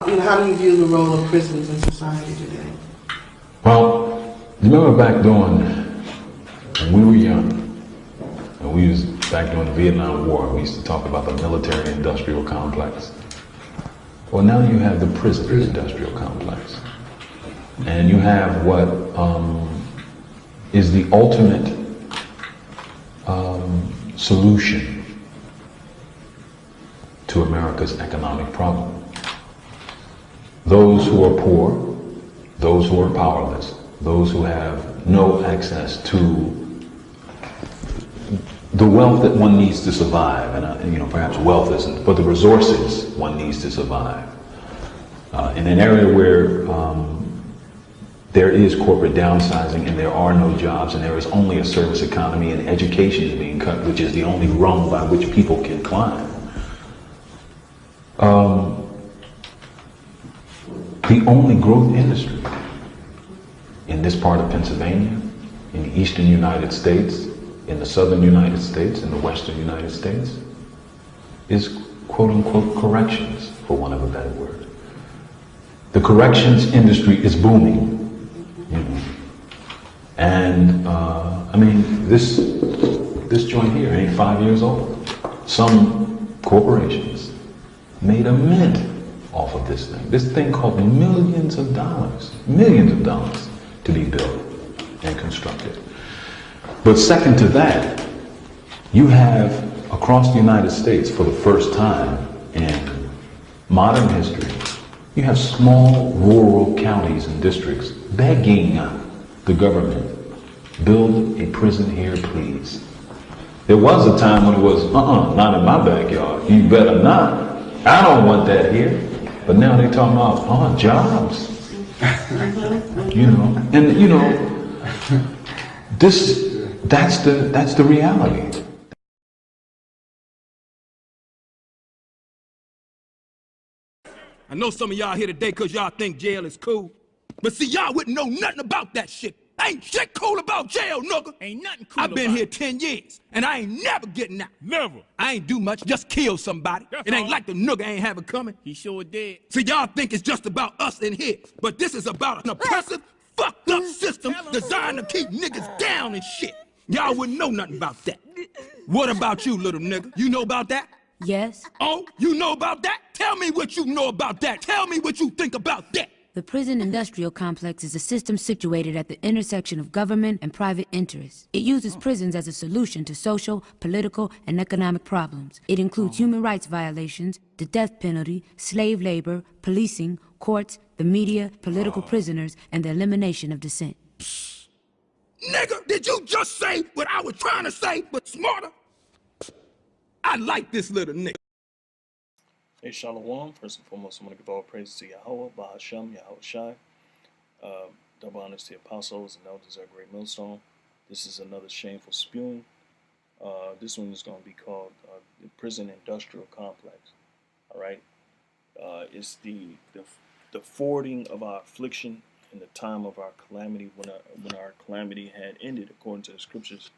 How do you view the role of prisons in society today? Well, remember back when we were young, and we was back during the Vietnam War, we used to talk about the military-industrial complex. Well, now you have the prison-industrial complex. And you have what is the ultimate solution to America's economic problem. Those who are poor, those who are powerless, those who have no access to the wealth that one needs to survive, and perhaps wealth isn't, but the resources one needs to survive. In an area where there is corporate downsizing and there are no jobs and there is only a service economy and education is being cut, which is the only rung by which people can climb. The only growth industry in this part of Pennsylvania, in the eastern United States, in the southern United States, in the western United States, is quote-unquote corrections, for want of a better word. The corrections industry is booming. And this joint here ain't 5 years old. Some corporations made a mint off of this thing. This thing cost millions of dollars to be built and constructed. But second to that, you have across the United States, for the first time in modern history, you have small rural counties and districts begging the government, build a prison here, please. There was a time when it was, not in my backyard. You better not. I don't want that here. But now they talking about, jobs. That's the reality. I know some of y'all here today because y'all think jail is cool. But see, y'all wouldn't know nothing about that shit. Ain't shit cool about jail, nigga. Ain't nothing cool I've been here 10 years, and I ain't never getting out. Never. I ain't do much, just kill somebody. It ain't like the nigga ain't have it coming. He sure did. See, y'all think it's just about us in here, but this is about an oppressive, fucked up system designed to keep niggas down and shit. Y'all wouldn't know nothing about that. What about you, little nigga? You know about that? Yes. Oh, you know about that? Tell me what you know about that. Tell me what you think about that. The prison industrial complex is a system situated at the intersection of government and private interests. It uses prisons as a solution to social, political, and economic problems. It includes human rights violations, the death penalty, slave labor, policing, courts, the media, political prisoners, and the elimination of dissent. Nigga, did you just say what I was trying to say, but smarter? I like this little nigga. Hey, Shalom. First and foremost, I want to give all praise to Yahweh, Bahashem, Yahweh Shai. Double honors to the apostles and elders of Great Millstone. This is another shameful spewing. This one is going to be called the Prison Industrial Complex. All right. It's the forwarding of our affliction in the time of our calamity, when our calamity had ended, according to the scriptures,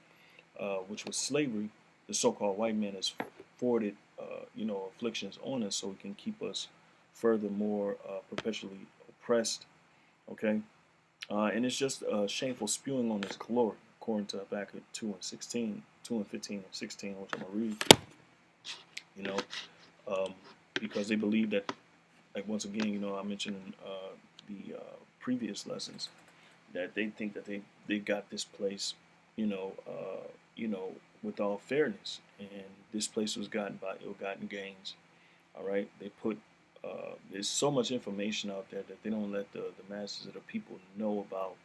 which was slavery. The so-called white man has forwarded afflictions on us so he can keep us furthermore perpetually oppressed. Okay. And it's just shameful spewing on his glory, according to Habakkuk 2 and 15 and 16, which I'm going to read. Because they believe that, like, once again, I mentioned in the previous lessons, that they think that they got this place, with all fairness, and this place was gotten by ill-gotten gains. All right, they put there's so much information out there that they don't let the masses of the people know about.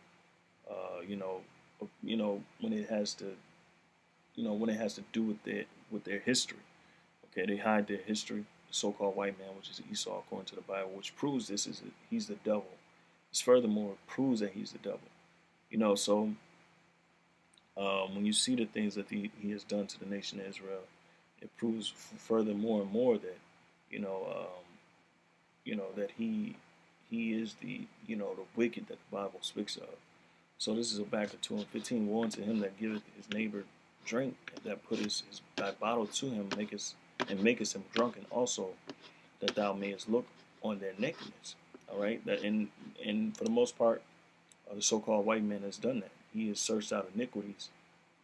When it has to, do with their history. Okay, they hide their history. The so-called white man, which is Esau, according to the Bible, which proves he's the devil. It's furthermore proves that he's the devil. So. When you see the things that he has done to the nation of Israel, it proves further more and more that, that he is the wicked that the Bible speaks of. So this is Habakkuk 2 and 15. Woe unto him that giveth his neighbor drink, that putteth that bottle to him, makest him drunken also, that thou mayest look on their nakedness. All right, that and for the most part, the so-called white man has done that. He has searched out iniquities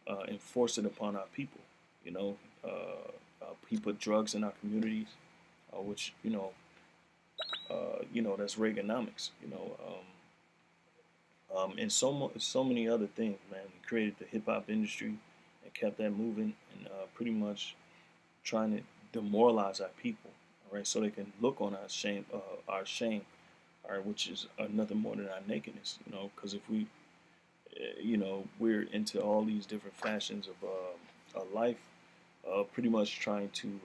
and forced it upon our people. You know, he put drugs in our communities, which that's Reaganomics. And so many other things, man. He created the hip hop industry and kept that moving, and pretty much trying to demoralize our people, all right, so they can look on our shame, all right, which is nothing more than our nakedness, because if we, we're into all these different fashions of life, pretty much trying to,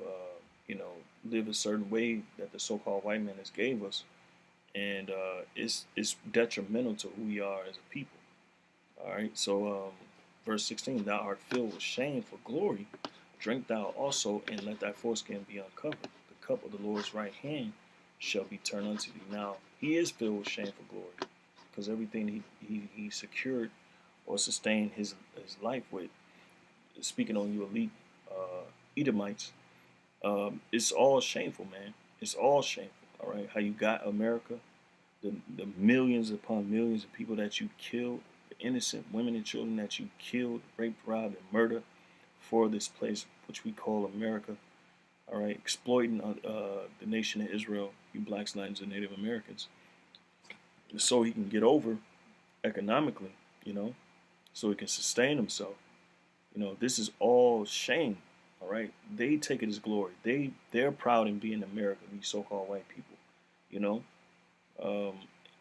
live a certain way that the so-called white man has gave us, and it's detrimental to who we are as a people. All right, so verse 16, thou art filled with shame for glory. Drink thou also, and let thy foreskin be uncovered. The cup of the Lord's right hand shall be turned unto thee. Now, he is filled with shame for glory, because everything he secured or sustained his life with, speaking on you elite Edomites, it's all shameful, man. It's all shameful, all right? How you got America, the millions upon millions of people that you killed, the innocent women and children that you killed, raped, robbed, and murdered for this place which we call America, all right, exploiting the nation of Israel, you blacks, Latins, and Native Americans, so he can get over economically, so he can sustain himself. This is all shame, all right? They take it as glory. They're proud in being America, these so-called white people,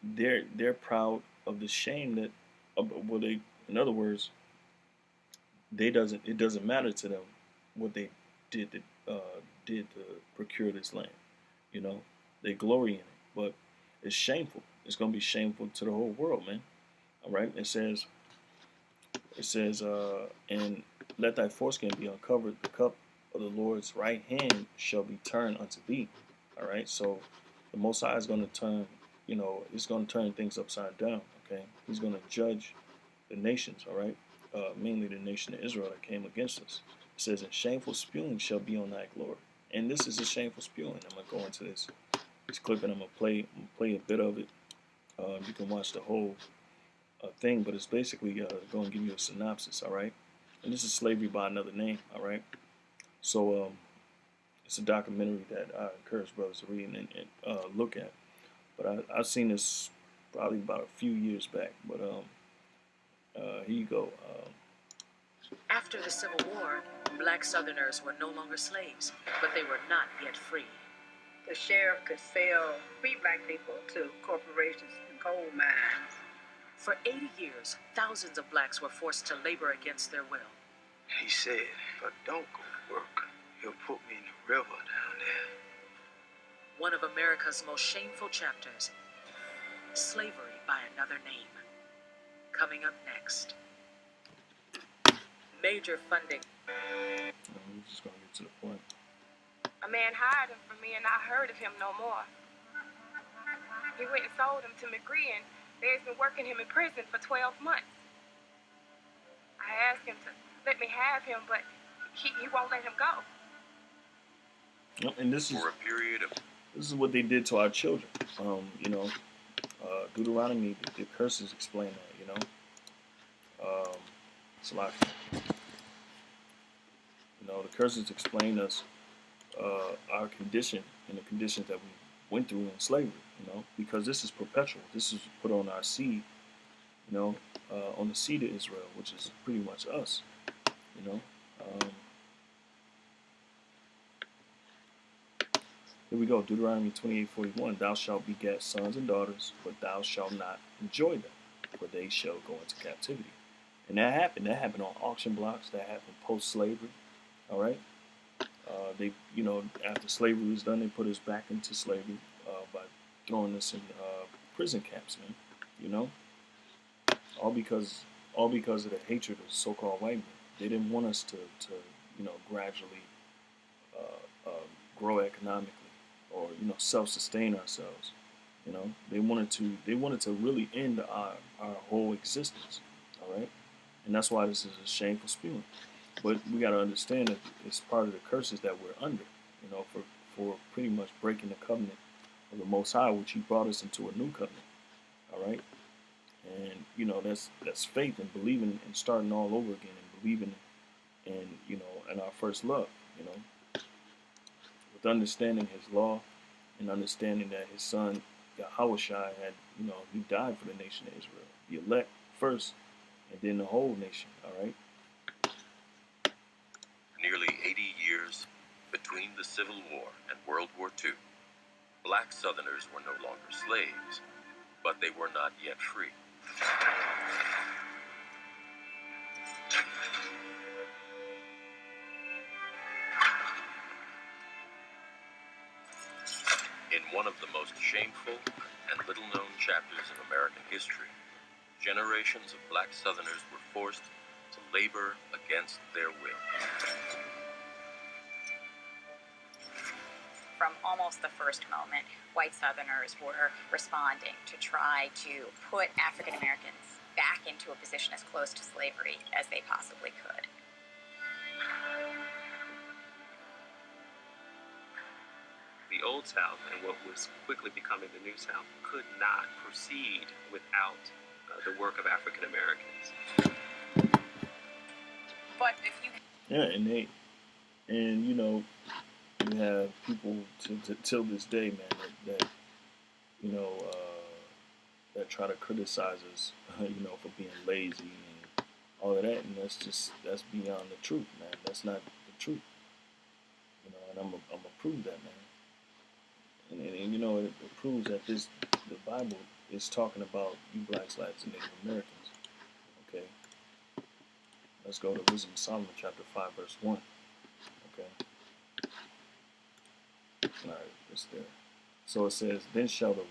they're proud of the shame that, in other words, it doesn't matter to them what they did to procure this land. They glory in it, but it's shameful. It's going to be shameful to the whole world, man. All right. It says, and let thy foreskin be uncovered. The cup of the Lord's right hand shall be turned unto thee. All right. So the Most High is going to turn, it's going to turn things upside down. Okay. He's going to judge the nations. All right. Mainly the nation of Israel that came against us. It says, and shameful spewing shall be on thy glory. And this is a shameful spewing. I'm going to go into this clip, and I'm going to play a bit of it. You can watch the whole thing, but it's basically going to give you a synopsis, all right? And this is Slavery by Another Name, all right? So it's a documentary that I encourage brothers to read and look at. But I've seen this probably about a few years back, but here you go. After the Civil War, black Southerners were no longer slaves, but they were not yet free. The sheriff could sell free black people to corporations and coal mines. For 80 years, thousands of blacks were forced to labor against their will. He said, if I don't go to work, he'll put me in the river down there. One of America's most shameful chapters, Slavery by Another Name. Coming up next. Major funding. I'm just going to get to the point. A man hired him for me, and I heard of him no more. He went and sold him to McGree, and they've been working him in prison for 12 months. I asked him to let me have him, but he won't let him go. And this is for a period of. This is what they did to our children. Deuteronomy, the curses explain that. It's a lot. The curses explain us our condition and the conditions that we went through in slavery. Because this is perpetual. This is put on our seed. On the seed of Israel, which is pretty much us. Here we go. Deuteronomy 28:41. Thou shalt beget sons and daughters, but thou shalt not enjoy them, for they shall go into captivity. And that happened. That happened on auction blocks. That happened post-slavery. All right. They, after slavery was done, they put us back into slavery by throwing us in prison camps, man. All because of the hatred of so-called white men. They didn't want us to gradually grow economically or self-sustain ourselves. They wanted to really end our whole existence. All right. And that's why this is a shameful spewing. But we got to understand that it's part of the curses that we're under, for pretty much breaking the covenant of the Most High, which He brought us into a new covenant. All right, and you know that's faith and believing and starting all over again and believing in in our first love. You know, with understanding His law and understanding that His Son Yahushua had He died for the nation of Israel, the elect first, and then the whole nation. All right. Nearly 80 years between the Civil War and World War II, black Southerners were no longer slaves, but they were not yet free. In one of the most shameful and little-known chapters of American history, generations of black Southerners were forced to labor against their will. From almost the first moment, white Southerners were responding to try to put African Americans back into a position as close to slavery as they possibly could. The Old South and what was quickly becoming the New South could not proceed without the work of African Americans. But if you you have people till this day, man, that that try to criticize us, for being lazy and all of that, and that's beyond the truth, man. That's not the truth, and I'm gonna prove that, man. And it proves that the Bible is talking about you blacks, blacks, and Native Americans. Okay, let's go to Wisdom of Solomon, chapter 5, verse 1. Okay. All right, it's there. So it says, "Then shall the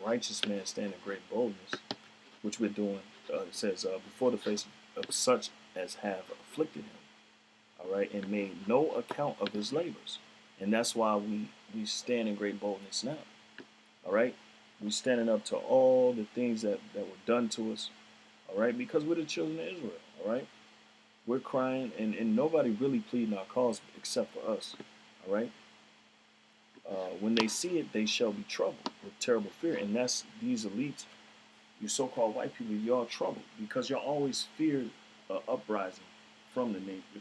righteous man stand in great boldness," which we're doing. It says, "before the face of such as have afflicted him." All right, and made no account of his labors, and that's why we stand in great boldness now. All right, we're standing up to all the things that were done to us. All right, because we're the children of Israel. All right, we're crying, and nobody really pleading our cause except for us. All right. When they see it, they shall be troubled with terrible fear. And that's these elites, you so-called white people, y'all troubled because y'all always feared uprising from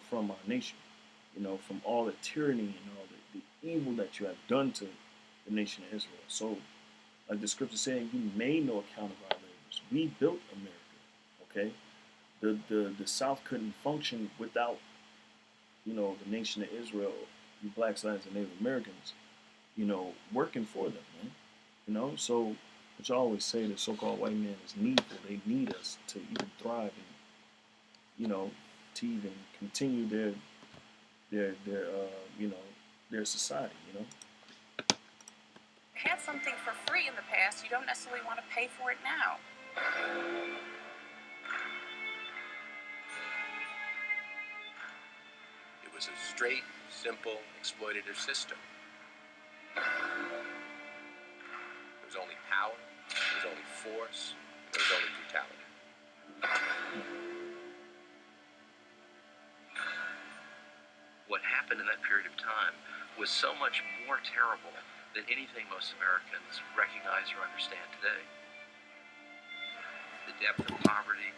from our nation, from all the tyranny and all the evil that you have done to the nation of Israel. So, like the scripture saying, you made no account of our labors. We built America, okay? The South couldn't function without, the nation of Israel, you blacks, blacks, and Native Americans, working for them, man. So, which I always say, the so-called white man is needful. They need us to even thrive and, to even continue their society, Had something for free in the past, you don't necessarily want to pay for it now. It was a straight, simple, exploitative system. There was only power, there was only force, there was only brutality. What happened in that period of time was so much more terrible than anything most Americans recognize or understand today. The depth of poverty,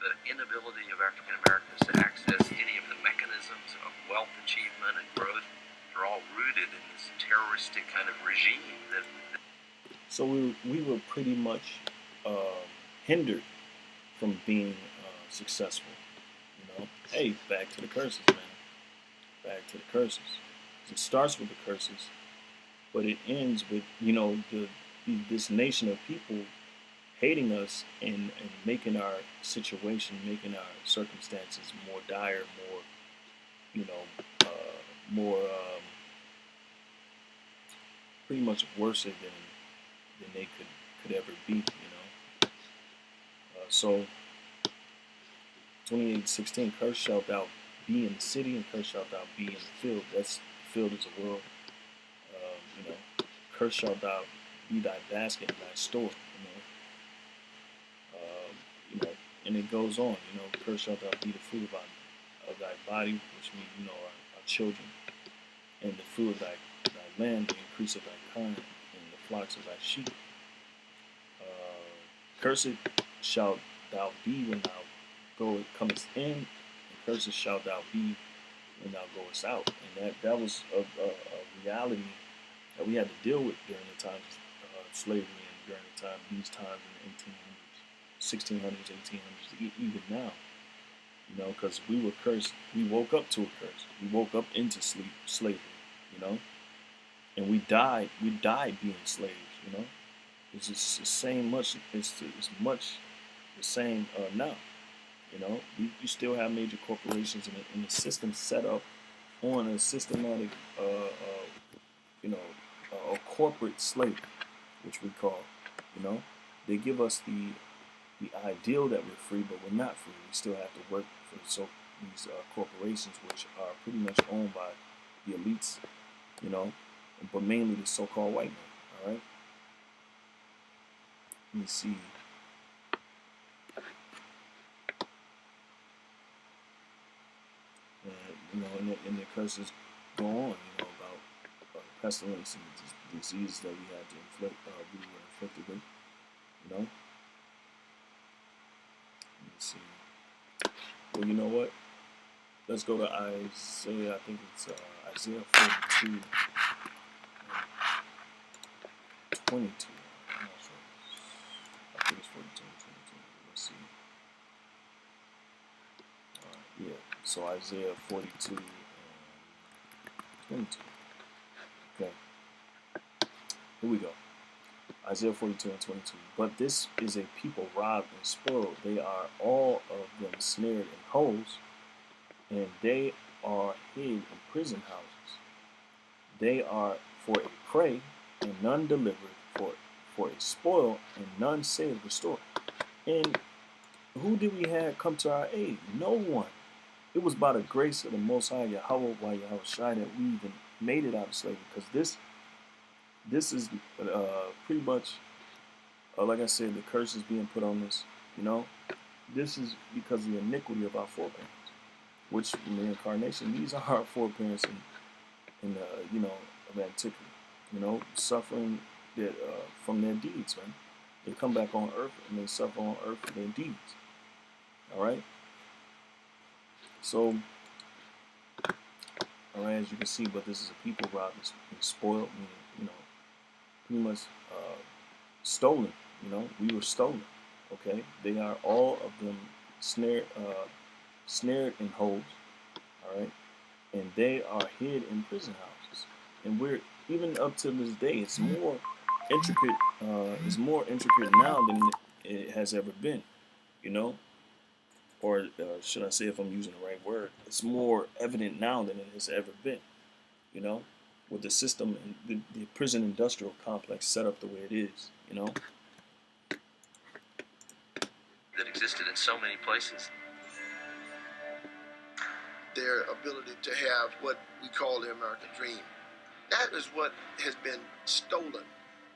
the inability of African Americans to access any of the mechanisms of wealth achievement and growth are all rooted in this terroristic kind of regime. So we were pretty much hindered from being successful. Hey, back to the curses, man. Back to the curses. It starts with the curses, but it ends with this nation of people hating us and making our situation, making our circumstances more dire, more pretty much worse than they could ever be. So 28:16, "Cursed shalt thou be in the city, and cursed shalt thou be in the field." That's the field is the world. "Cursed shalt thou be thy basket and thy store." And it goes on. "Cursed shalt thou be the fruit of thy body," which means our children, "and the fruit of thy land, the increase of thy kind, and the flocks as thy sheep. Cursed shalt thou be when thou comest in, and cursed shalt thou be when thou goest out. And that was a reality that we had to deal with during the times of slavery and during these times in the 1800s, 1600s, 1800s, even now. You know, because we were cursed. We woke up to a curse. We woke up into slavery. You know, and we died. We died being slaves. You know, it's the same. It's much the same now. You know, you still have major corporations and the system set up on a systematic, you know, a corporate slavery, which we call. You know, they give us the ideal that we're free, but we're not free. We still have to work for these corporations, which are pretty much owned by the elites, you know, but mainly the so-called white man. All right. Let me see. You know, and the curses go on, you know, about pestilence and diseases that we had to inflict, we were inflicted with, you know. Let me see. Well, you know what? Let's go to Isaiah. I think it's Isaiah 42, 22. I'm not sure. I think it's 42 and 22. Let's see. Yeah. So Isaiah 42 and 22. Okay. Here we go. Isaiah 42 and 22. But this is a people robbed and spoiled. They are all of them snared in holes, and they are hid in prison houses. They are for a prey, and none delivered, for a spoil, and none saved restored. And who did we have come to our aid? No one. It was by the grace of the Most High Yahweh, by Yahweh Shai, that we even made it out of slavery. Because this is pretty much, like I said, the curse is being put on us. You know, this is because of the iniquity of our foreparents, which in the incarnation, these are our foreparents in you know, of antiquity. You know, suffering that from their deeds, man. They come back on earth and they suffer on earth for their deeds. All right. So, all right, as you can see, but this is a people robbed and spoiled, meaning, you know, pretty much stolen. You know, we were stolen. Okay, they are all of them snared in holes. All right, and they are hid in prison houses. And we're even up to this day. It's more intricate. It's more intricate now than it has ever been. You know. Or should I say, if I'm using the right word, it's more evident now than it has ever been, you know, with the system and the prison industrial complex set up the way it is, you know. That existed in so many places. Their ability to have what we call the American dream. That is what has been stolen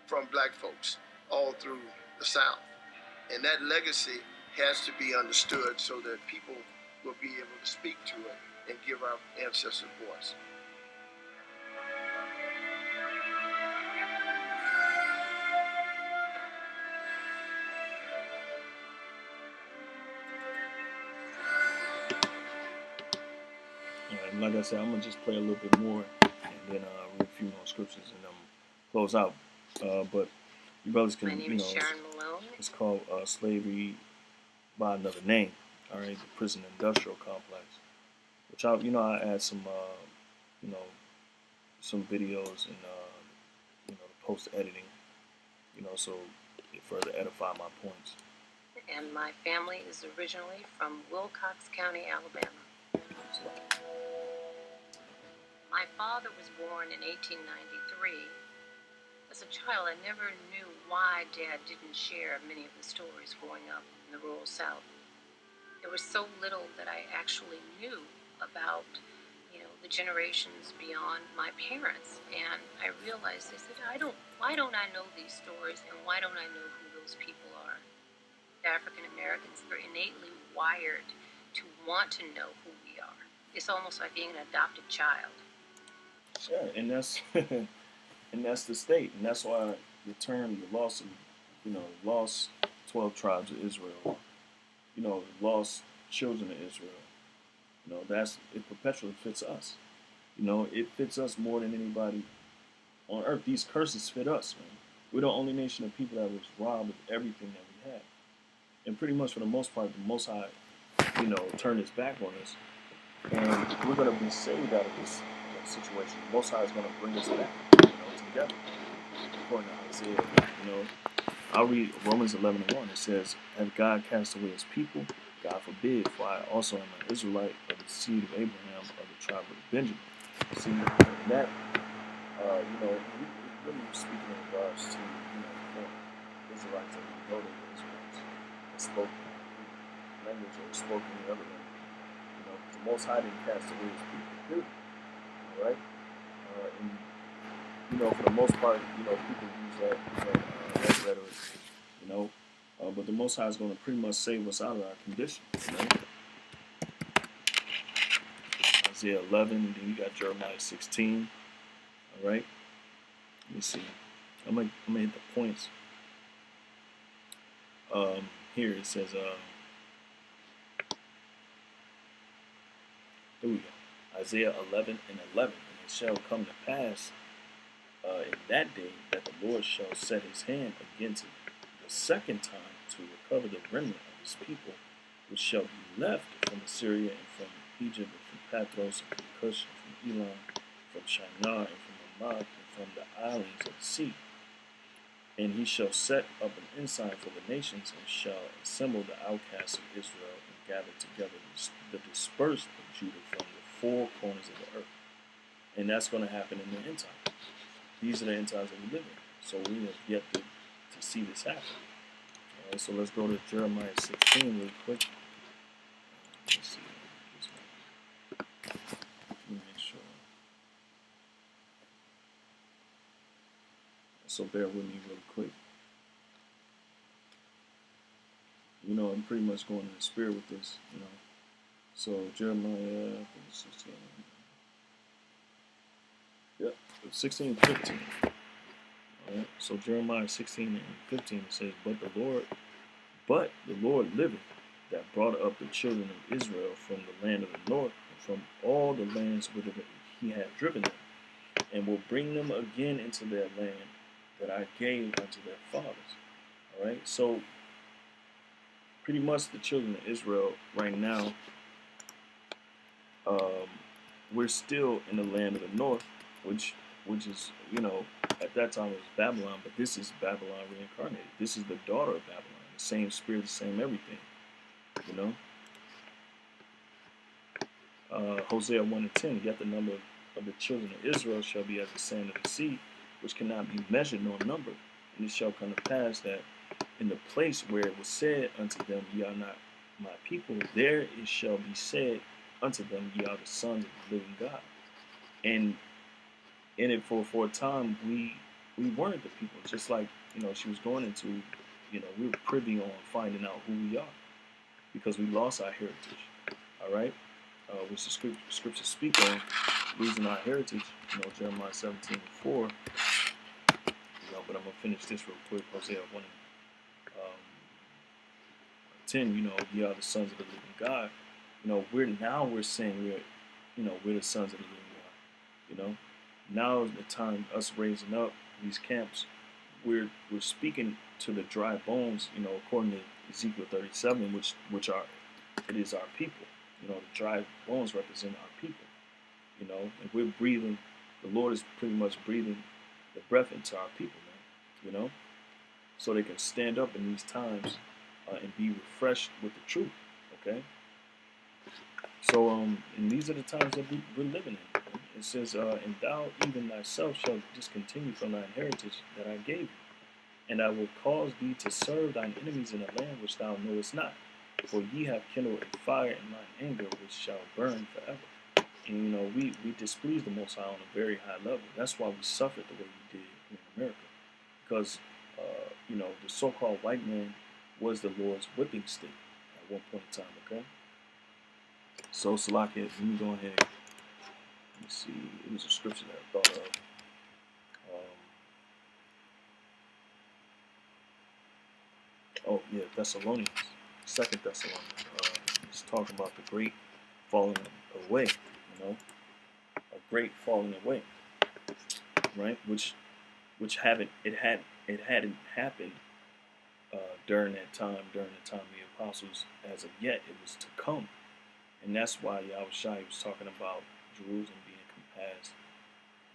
from black folks all through the South. And that legacy has to be understood so that people will be able to speak to it and give our ancestors voice. And like I said, I'm gonna just play a little bit more and then read a few more scriptures and close out. But you brothers can, you know, it's called Slavery by Another Name. All right, the prison industrial complex. Which I, you know, I add some, you know, some videos and you know, post editing, you know, so it further edify my points. And my family is originally from Wilcox County, Alabama. My father was born in 1893. As a child, I never knew why Dad didn't share many of the stories growing up in the rural South. There was so little that I actually knew about, you know, the generations beyond my parents. And I realized, I said, why don't I know these stories, and why don't I know who those people are? African Americans are innately wired to want to know who we are. It's almost like being an adopted child. Yeah, and that's and that's the state, and that's why, the lost, lost 12 tribes of Israel, the lost children of Israel. It perpetually fits us. It fits us more than anybody on earth. These curses fit us, man. We're the only nation of people that was robbed of everything that we had. And pretty much for the most part, the Most High, turned his back on us. And we're going to be saved out of this situation. The Most High is going to bring us back, together. According to Isaiah, I'll read Romans 11:1. It says, "Have God cast away his people? God forbid, for I also am an Israelite of the seed of Abraham of the tribe of Benjamin." See, that, really speaking in regards to, the Israelites that we know they were Israelites, that spoke language or spoke any other language. The Most High didn't cast away his people, period. All right? And, for the most part, people use that, that rhetoric, but the Most High is going to pretty much save us out of our condition, Isaiah 11, then you got Jeremiah 16, all right? Let me see. I'm gonna hit the points. Here it says, here we go. Isaiah 11:11. And it shall come to pass in that day that the Lord shall set his hand against it the second time to recover the remnant of his people, which shall be left from Assyria and from Egypt and from Pathros and from Cush and from Elam, from Shinar and from Hamath and from the islands of the sea. And he shall set up an ensign for the nations and shall assemble the outcasts of Israel and gather together the dispersed of Judah from the four corners of the earth. And that's going to happen in the end time. These are the end times that we live in. So we have yet to see this happen. All right, so let's go to Jeremiah 16 real quick. Let's see. Let me make sure. So bear with me real quick. I'm pretty much going in the spirit with this, So Jeremiah 16. Yep, 16:15. Alright, so Jeremiah 16:15 says, But the Lord liveth, that brought up the children of Israel from the land of the north, and from all the lands whither he had driven them, and will bring them again into their land that I gave unto their fathers. Alright, so pretty much the children of Israel right now, we're still in the land of the north, which is, at that time it was Babylon, but this is Babylon reincarnated. This is the daughter of Babylon, the same spirit, the same everything, Hosea 1:10, yet the number of the children of Israel shall be as the sand of the sea, which cannot be measured nor numbered. And it shall come to pass that in the place where it was said unto them, Ye are not my people, there it shall be said unto them, Ye are the sons of the living God. And in it for a time, we weren't the people. Just like, she was going into, we were privy on finding out who we are because we lost our heritage, all right? Which the scriptures speak on, losing our heritage, Jeremiah 17:4. But I'm going to finish this real quick. Hosea 1:10, ye are the sons of the living God. We're saying we're the sons of the living God. Now is the time us raising up these camps. We're speaking to the dry bones, according to Ezekiel 37, which is our people. The dry bones represent our people. And we're breathing. The Lord is pretty much breathing the breath into our people, man. So they can stand up in these times and be refreshed with the truth. Okay. So and these are the times that we're living in. It says, and thou even thyself shalt discontinue from thine heritage that I gave you, and I will cause thee to serve thine enemies in a land which thou knowest not. For ye have kindled a fire in mine anger, which shall burn forever. And we displeased the Most High on a very high level. That's why we suffered the way we did in America, because the so-called white man was the Lord's whipping stick at one point in time. Okay. So Salakia, let me go ahead. Let me see. It was a scripture that I thought of. Oh yeah, Thessalonians, Second Thessalonians. It's talking about the great falling away. You know, a great falling away, right? Which hadn't happened during that time, during the time of the apostles. As of yet, it was to come, and that's why Yahushua was talking about Jerusalem being compassed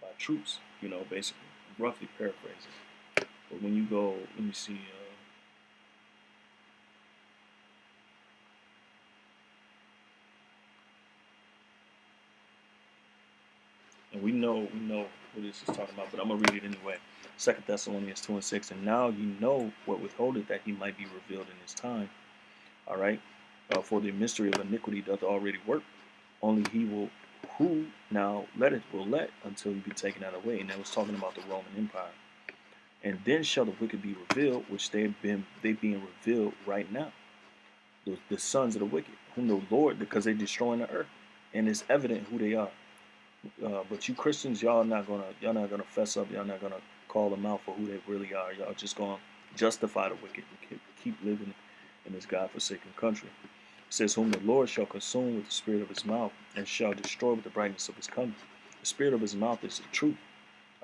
by troops. You know, basically, roughly paraphrasing. But when you go, let me see. And we know what this is talking about, but I'm gonna read it anyway. 2 Thessalonians 2:6, and now you know what withholdeth that he might be revealed in his time. All right, for the mystery of iniquity doth already work. Only he will who now will let until he be taken out of the way. And that was talking about the Roman Empire. And then shall the wicked be revealed, which they being revealed right now. The sons of the wicked, whom the Lord, because they destroying the earth, and it's evident who they are. But you Christians, y'all not gonna fess up. Y'all not gonna call them out for who they really are. Y'all just gonna justify the wicked and keep living in this God-forsaken country. It says, whom the Lord shall consume with the spirit of his mouth, and shall destroy with the brightness of his coming. The spirit of his mouth is the truth.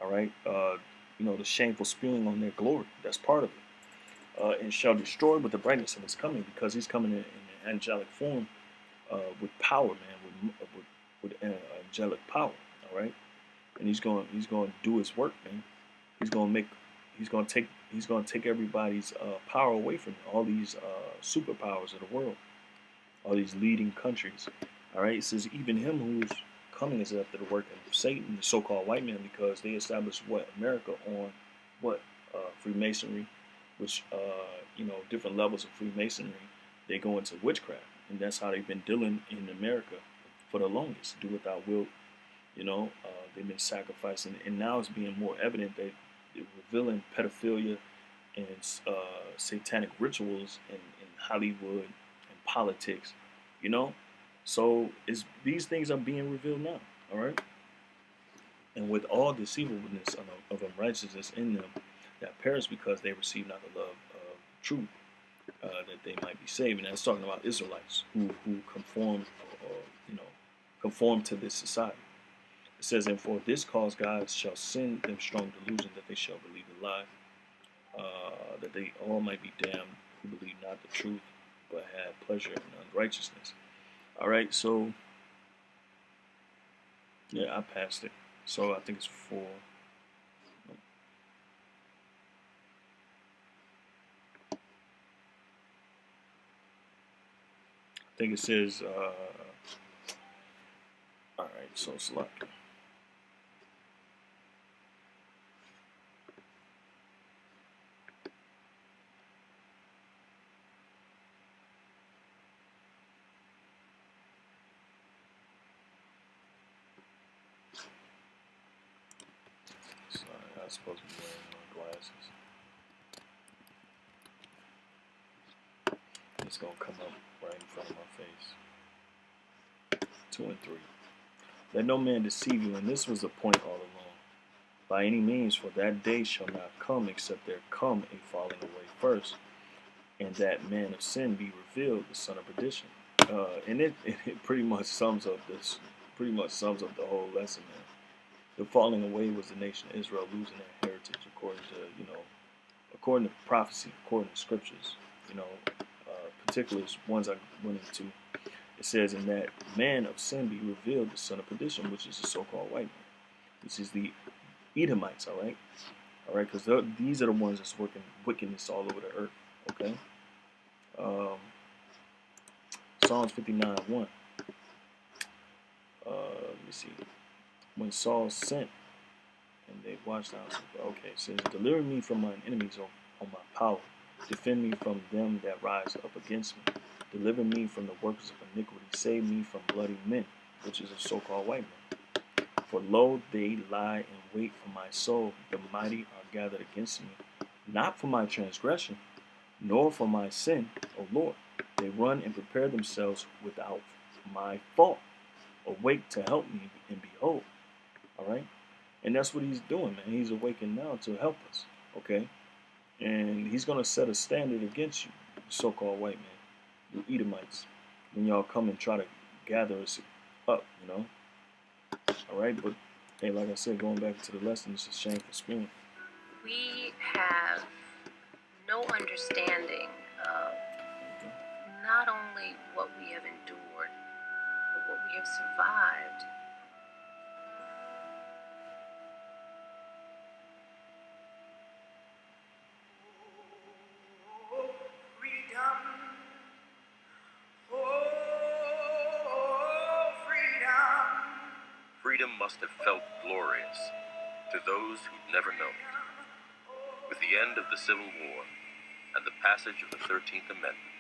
All right. You know, the shameful spewing on their glory. That's part of it. And shall destroy with the brightness of his coming, because he's coming in an angelic form, with power, man, with angelic power. All right. And he's going to do his work, man. He's going to take everybody's power away from you. All these superpowers of the world, all these leading countries. All right. It says even him who's coming is after the work of Satan, the so-called white man, because they established America on Freemasonry, which you know, different levels of Freemasonry. They go into witchcraft, and that's how they've been dealing in America for the longest. Do without will. You know, they've been sacrificing, and now it's being more evident that they're revealing pedophilia and satanic rituals in Hollywood and politics. You know, so these things are being revealed now. All right, and with all deceivableness of unrighteousness in them, that perish because they receive not the love of truth, that they might be saved. And that's talking about Israelites who conform, you know, conform to this society. It says, and for this cause God shall send them strong delusion that they shall believe the lie, that they all might be damned who believe not the truth, but have pleasure in unrighteousness. All right, so yeah, I passed it. So I think it's 4. I think it says, all right, so select. Sorry, I was supposed to be wearing my glasses. It's gonna come up right in front of my face. 2 and 3. Let no man deceive you, and this was the point all along. By any means, for that day shall not come except there come a falling away first, and that man of sin be revealed, the son of perdition. And it pretty much sums up this. Pretty much sums up the whole lesson, man. The falling away was the nation of Israel losing their heritage, according to according to prophecy, according to scriptures. You know, particulars ones I went into. It says, in that man of sin be revealed, the son of perdition, which is the so-called white man, which is the Edomites. All right, because these are the ones that's working wickedness all over the earth. Okay. Psalms 59:1. Let me see. When Saul sent, and they watched out. Okay, it says, deliver me from mine enemies, on my power. Defend me from them that rise up against me. Deliver me from the workers of iniquity. Save me from bloody men, which is a so-called white man. For lo, they lie in wait for my soul. The mighty are gathered against me. Not for my transgression, nor for my sin, O Lord. They run and prepare themselves without my fault. Awake to help me, and behold. All right? And that's what he's doing, man. He's awakened now to help us. Okay? And he's going to set a standard against you, so-called white man, you Edomites, when y'all come and try to gather us up, you know. All right, but hey, like I said, going back to the lesson, it's a shameful spewing. We have no understanding of not only what we have endured, but what we have survived. Freedom must have felt glorious to those who'd never known it. With the end of the Civil War and the passage of the 13th Amendment,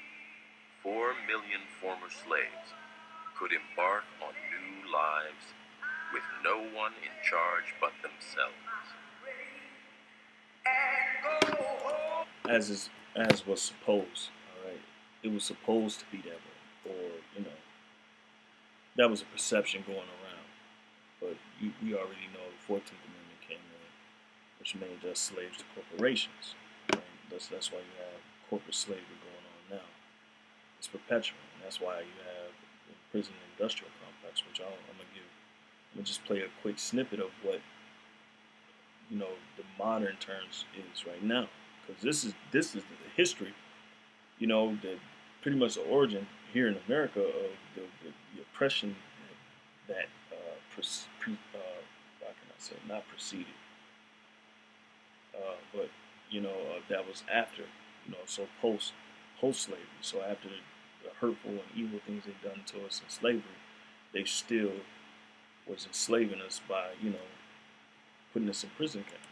4 million former slaves could embark on new lives with no one in charge but themselves. As was supposed, all right? It was supposed to be that way, or, you know, that was a perception going around. But we already know the 14th Amendment came in, which made us slaves to corporations. Right? That's why you have corporate slavery going on now. It's perpetual, and that's why you have the prison industrial complex, which I'm gonna just play a quick snippet of what, you know, the modern terms is right now, because this is the history, you know, the pretty much the origin here in America of the oppression that how can I say, not preceded, but you know, that was after, you know, so post slavery. So after the hurtful and evil things they done to us in slavery, they still was enslaving us by, you know, putting us in prison camps.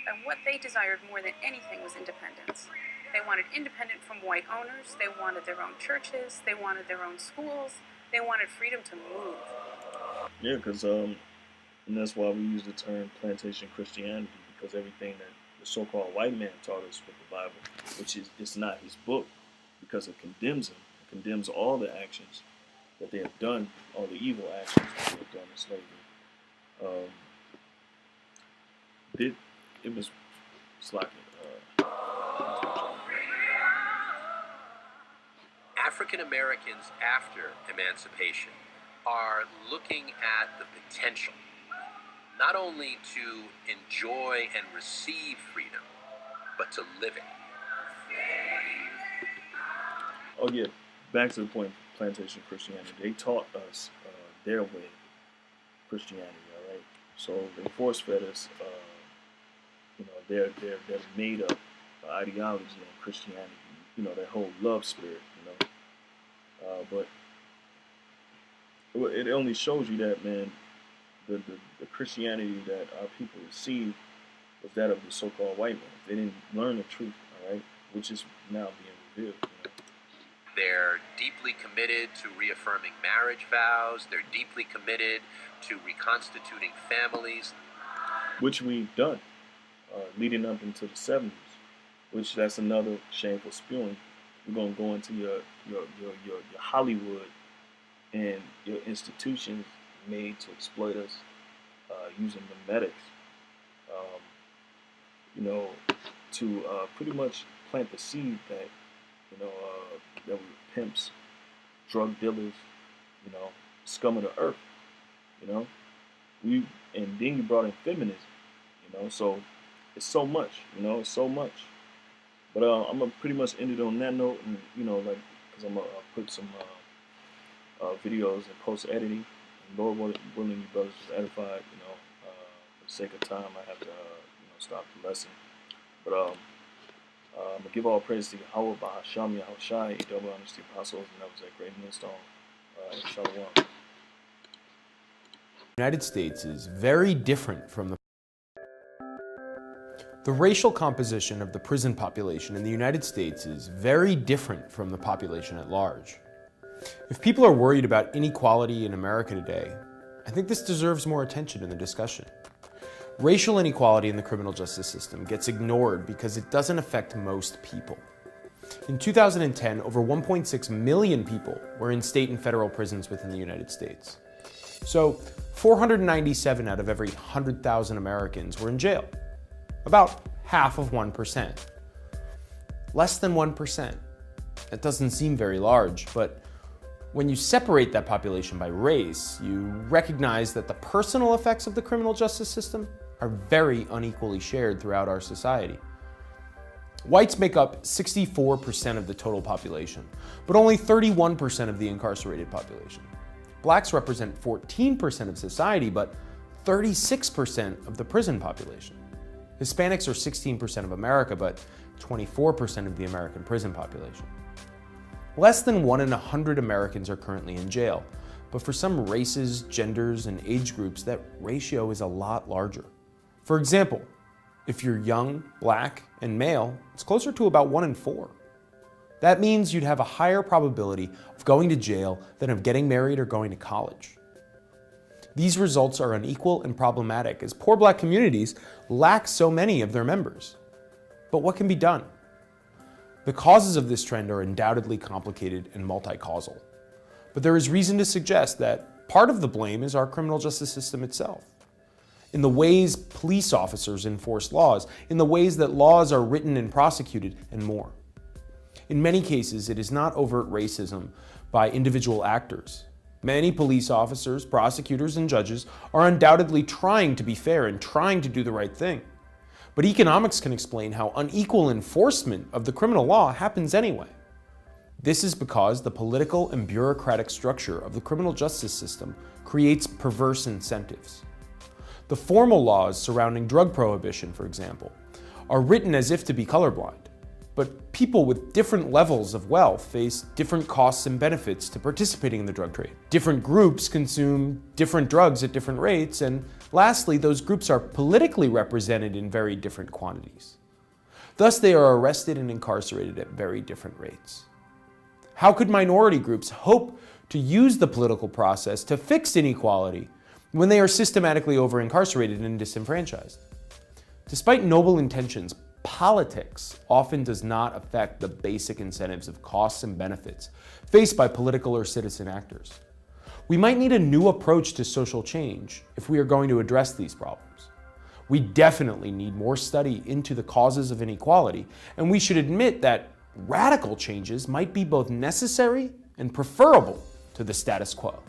And what they desired more than anything was independence. They wanted independence from white owners, they wanted their own churches, they wanted their own schools, they wanted freedom to move. Yeah, because and that's why we use the term plantation Christianity, because everything that the so-called white man taught us with the Bible, which is, it's not his book, because it condemns him, it condemns all the actions that they have done, all the evil actions that they have done in slavery. It was slacking. African Americans after emancipation are looking at the potential not only to enjoy and receive freedom, but to live it. Oh yeah, back to the point of plantation Christianity. They taught us their way of Christianity, all right? So they force-fed us, you know, their made up ideology on Christianity, you know, their whole love spirit, you know. But it only shows you that, man, the Christianity that our people received was that of the so-called white man. They didn't learn the truth, all right, which is now being revealed. You know? They're deeply committed to reaffirming marriage vows. They're deeply committed to reconstituting families, which we've done, leading up into the 70s. Which that's another shameful spewing. We're gonna go into your Hollywood and your institutions made to exploit us, using memetics, you know, to pretty much plant the seed that, you know, that we were pimps, drug dealers, you know, scum of the earth, you know. And then you brought in feminism, you know. So it's so much, you know, it's so much. But I'm gonna pretty much end it on that note, and you know, like, because I'm gonna put some videos and post editing. And Lord willing, you brothers was edified. You know, for the sake of time, I have to you know, stop the lesson. But I'm gonna give all praise to Yahweh, Bahasham, Yahweh Shai, double honors to the apostles, and that was that great millstone. Shalom. The United States is very different from the racial composition of the prison population in the United States is very different from the population at large. If people are worried about inequality in America today, I think this deserves more attention in the discussion. Racial inequality in the criminal justice system gets ignored because it doesn't affect most people. In 2010, over 1.6 million people were in state and federal prisons within the United States. So 497 out of every 100,000 Americans were in jail, about half of 1%. Less than 1%. That doesn't seem very large, but when you separate that population by race, you recognize that the personal effects of the criminal justice system are very unequally shared throughout our society. Whites make up 64% of the total population, but only 31% of the incarcerated population. Blacks represent 14% of society, but 36% of the prison population. Hispanics are 16% of America, but 24% of the American prison population. Less than 1 in 100 Americans are currently in jail, but for some races, genders, and age groups, that ratio is a lot larger. For example, if you're young, black, and male, it's closer to about 1 in 4. That means you'd have a higher probability of going to jail than of getting married or going to college. These results are unequal and problematic as poor black communities lack so many of their members. But what can be done? The causes of this trend are undoubtedly complicated and multi-causal. But there is reason to suggest that part of the blame is our criminal justice system itself. In the ways police officers enforce laws, in the ways that laws are written and prosecuted, and more. In many cases, it is not overt racism by individual actors. Many police officers, prosecutors, and judges are undoubtedly trying to be fair and trying to do the right thing. But economics can explain how unequal enforcement of the criminal law happens anyway. This is because the political and bureaucratic structure of the criminal justice system creates perverse incentives. The formal laws surrounding drug prohibition, for example, are written as if to be colorblind. But people with different levels of wealth face different costs and benefits to participating in the drug trade. Different groups consume different drugs at different rates, and lastly, those groups are politically represented in very different quantities. Thus, they are arrested and incarcerated at very different rates. How could minority groups hope to use the political process to fix inequality when they are systematically over-incarcerated and disenfranchised? Despite noble intentions, politics often does not affect the basic incentives of costs and benefits faced by political or citizen actors. We might need a new approach to social change if we are going to address these problems. We definitely need more study into the causes of inequality, and we should admit that radical changes might be both necessary and preferable to the status quo.